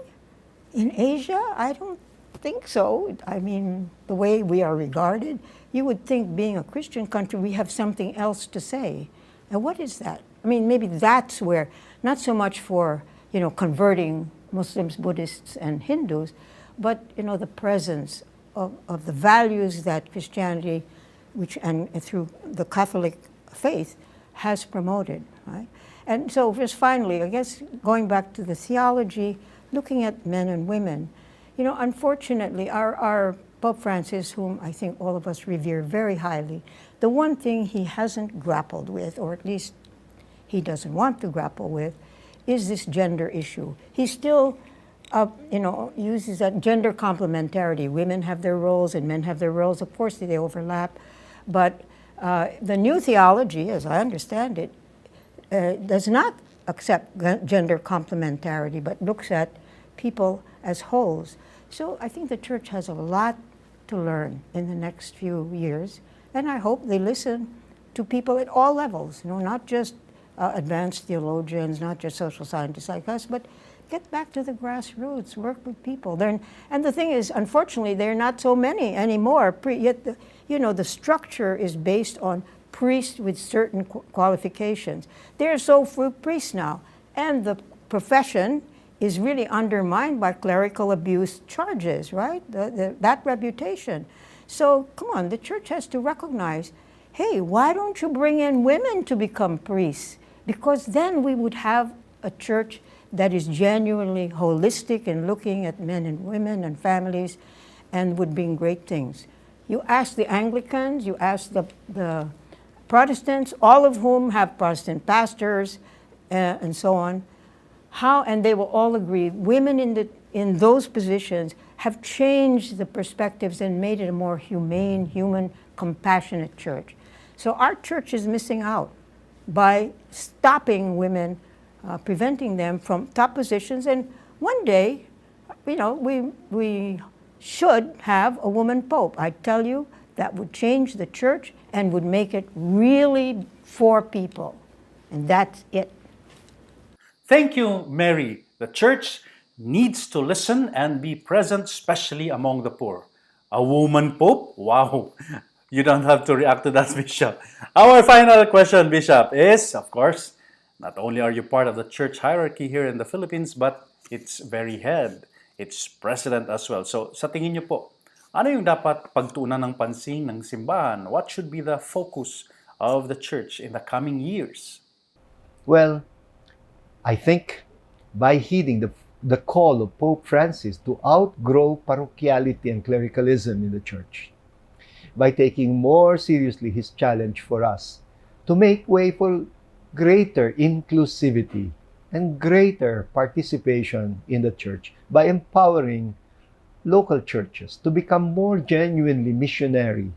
in Asia? I don't think so. I mean, the way we are regarded, you would think being a Christian country, we have something else to say. And what is that? I mean, maybe that's where, not so much for, you know, converting Muslims, Buddhists, and Hindus, but, you know, the presence of the values that Christianity, and through the Catholic faith, has promoted, right? And so just finally, I guess, going back to the theology, looking at men and women, you know, unfortunately, our Pope Francis, whom I think all of us revere very highly, the one thing he hasn't grappled with, or at least he doesn't want to grapple with, is this gender issue. He still, you know, uses that gender complementarity. Women have their roles and men have their roles. Of course, they overlap. But the new theology, as I understand it, does not accept gender complementarity, but looks at people as wholes. So I think the church has a lot to learn in the next few years, and I hope they listen to people at all levels, you know, not just advanced theologians, not just social scientists like us, but get back to the grassroots, work with people. And the thing is, unfortunately, there are not so many anymore, yet the structure is based on priests with certain qualifications. There are so few priests now, and the profession is really undermined by clerical abuse charges, right? That reputation. So come on, the church has to recognize, hey, why don't you bring in women to become priests? Because then we would have a church that is genuinely holistic in looking at men and women and families, and would bring great things. You ask the Anglicans, you ask the Protestants, all of whom have Protestant pastors and so on, and they will all agree, women in those positions have changed the perspectives and made it a more humane, human, compassionate church. So our church is missing out by stopping women, preventing them from top positions. And one day, you know, we should have a woman pope. I tell you, that would change the church and would make it really for people. And that's it. Thank you, Mary. The church needs to listen and be present, especially among the poor. A woman pope? Wow. You don't have to react to that, Bishop. Our final question, Bishop, is, of course, not only are you part of the church hierarchy here in the Philippines, but its very head, its president as well. So, sa tingin niyo po, ano yung dapat pagtuunan ng pansin ng simbahan? What should be the focus of the church in the coming years? Well, I think by heeding the call of Pope Francis to outgrow parochiality and clericalism in the church, by taking more seriously his challenge for us to make way for greater inclusivity and greater participation in the church, by empowering local churches to become more genuinely missionary,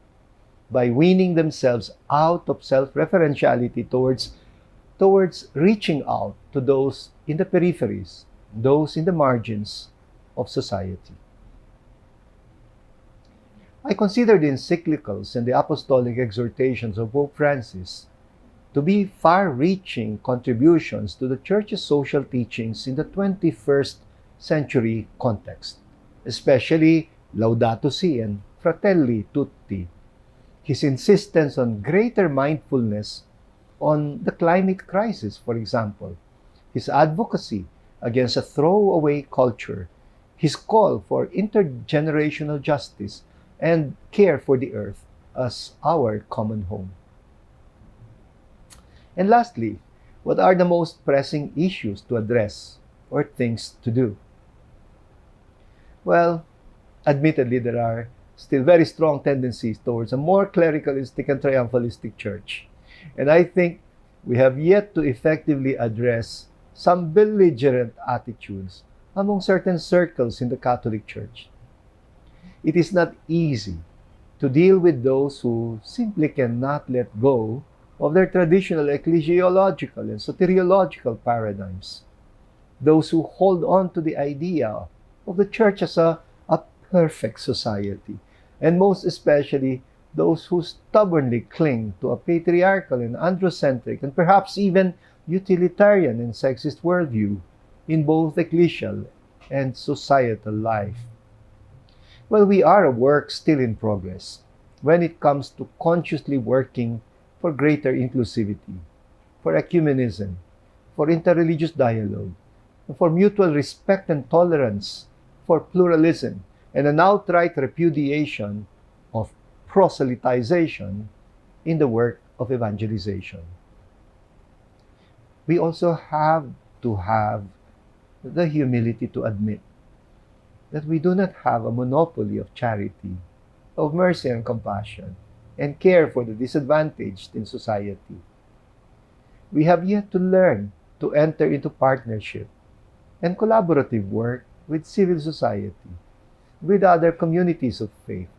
by weaning themselves out of self-referentiality towards reaching out to those in the peripheries, those in the margins of society. I consider the encyclicals and the apostolic exhortations of Pope Francis to be far-reaching contributions to the Church's social teachings in the 21st century context, especially Laudato Si and Fratelli Tutti. His insistence on greater mindfulness on the climate crisis, for example, his advocacy against a throwaway culture, his call for intergenerational justice and care for the earth as our common home. And lastly, what are the most pressing issues to address or things to do? Well, admittedly, there are still very strong tendencies towards a more clericalistic and triumphalistic church. And I think we have yet to effectively address some belligerent attitudes among certain circles in the Catholic Church. It is not easy to deal with those who simply cannot let go of their traditional ecclesiological and soteriological paradigms. Those who hold on to the idea of the church as a perfect society, and most especially those who stubbornly cling to a patriarchal and androcentric and perhaps even utilitarian and sexist worldview in both ecclesial and societal life. Well, we are a work still in progress when it comes to consciously working for greater inclusivity, for ecumenism, for interreligious dialogue, for mutual respect and tolerance, for pluralism, and an outright repudiation of proselytization in the work of evangelization. We also have to have the humility to admit that we do not have a monopoly of charity, of mercy and compassion, and care for the disadvantaged in society. We have yet to learn to enter into partnership and collaborative work with civil society, with other communities of faith,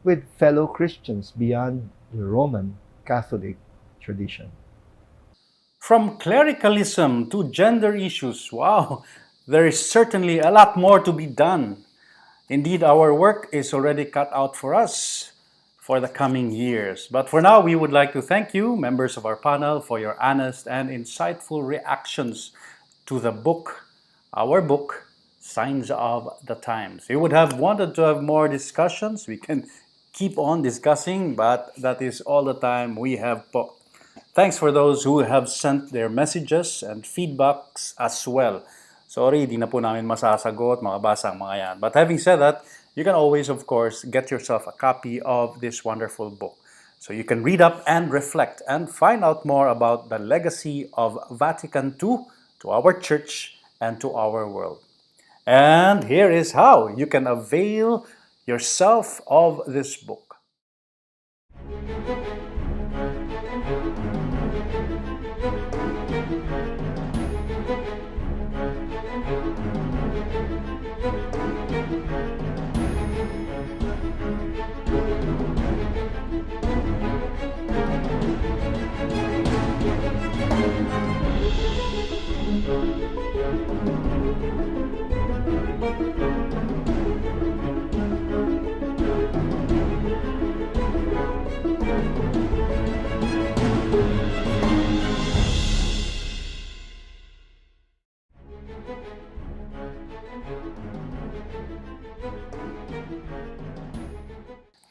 with fellow Christians beyond the Roman Catholic tradition. From clericalism to gender issues, wow, there is certainly a lot more to be done. Indeed, our work is already cut out for us for the coming years. But for now, we would like to thank you, members of our panel, for your honest and insightful reactions to the book, our book, Signs of the Times. We would have wanted to have more discussions. We can keep on discussing, but that is all the time we have. Thanks for those who have sent their messages and feedbacks as well. Sorry, di na po namin masasagot, makabasa ang mga yan. But having said that, you can always, of course, get yourself a copy of this wonderful book. So you can read up and reflect and find out more about the legacy of Vatican II to our church and to our world. And here is how you can avail yourself of this book.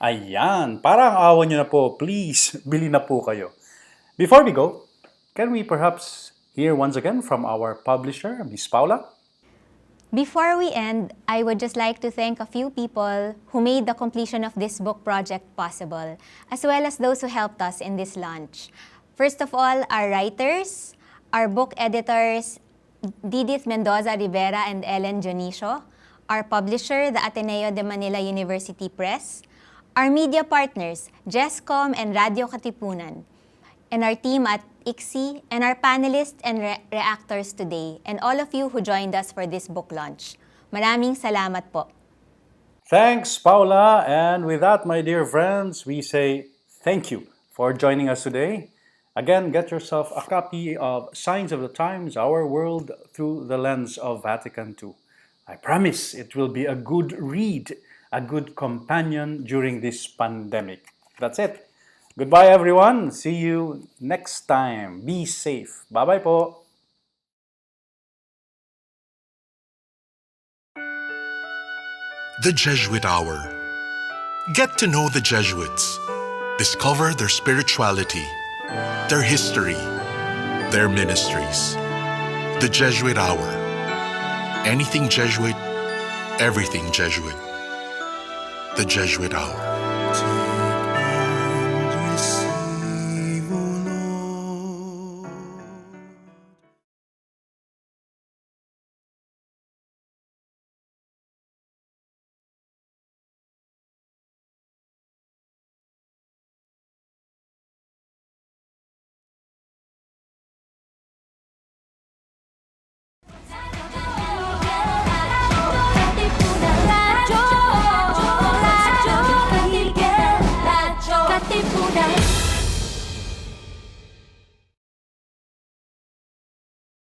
Ayan, parang awa nyo na po. Please, bili na po kayo. Before we go, can we perhaps hear once again from our publisher, Miss Paola? Before we end, I would just like to thank a few people who made the completion of this book project possible, as well as those who helped us in this launch. First of all, our writers, our book editors, Didith Mendoza Rivera and Ellen Dionisio, our publisher, the Ateneo de Manila University Press, our media partners, JESCOM and Radyo Katipunan, and our team at JJCICSI, and our panelists and reactors today, and all of you who joined us for this book launch. Maraming salamat po. Thanks, Paula. And with that, my dear friends, we say thank you for joining us today. Again, get yourself a copy of Signs of the Times, Our World Through the Lens of Vatican II. I promise it will be a good read, a good companion during this pandemic. That's it. Goodbye, everyone. See you next time. Be safe. Bye-bye po. The Jesuit Hour. Get to know the Jesuits. Discover their spirituality, their history, their ministries. The Jesuit Hour. Anything Jesuit, everything Jesuit. The Jesuit Hour.